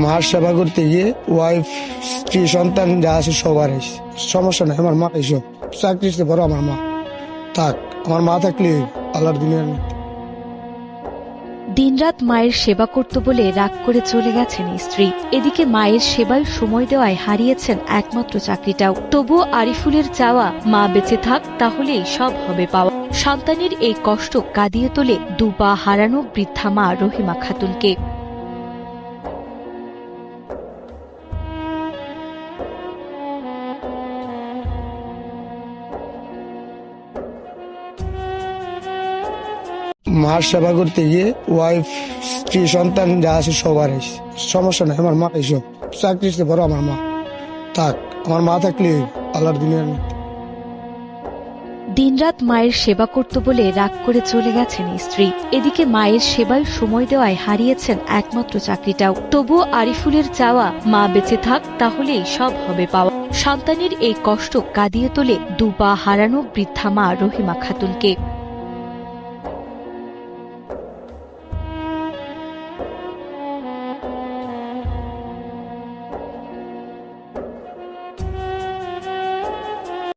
মার সেবা করতে গিয়ে ওয়াইফ, স্ত্রী, সন্তান যা আছে সবার সমস্যা নাই। আমার মা এইসব চাকরিতে বড় আমার মা থাক, আমার মা থাকলে আল্লাহর দুনিয়ার মধ্যে। দিনরাত মায়ের সেবা করত বলে রাগ করে চলে গেছেন স্ত্রী। এদিকে মায়ের সেবায় সময় দেওয়ায় হারিয়েছেন একমাত্র চাকরিটাও। তবুও আরিফুলের চাওয়া, মা বেঁচে থাক, তাহলেই সব হবে পাওয়া। সন্তানের এই কষ্ট কাঁদিয়ে তোলে দুপা হারানো বৃদ্ধা মা রহিমা খাতুনকে। মার সেবা করতে গিয়ে ওয়াইফ, স্ত্রী, সন্তান যা আছে সবার সমস্যা নাই। আমার মা এইসব চাকরিতে বড় আমার মা থাক, আমার মা থাকলে আল্লাহর দুনিয়ার মধ্যে। দিনরাত মায়ের সেবা করত বলে রাগ করে চলে গেছেন স্ত্রী। এদিকে মায়ের সেবায় সময় দেওয়ায় হারিয়েছেন একমাত্র চাকরিটাও। তবুও আরিফুলের চাওয়া, মা বেঁচে থাক, তাহলেই সব হবে পাওয়া। সন্তানের এই কষ্ট কাঁদিয়ে তোলে দুপা হারানো বৃদ্ধা মা রহিমা খাতুনকে।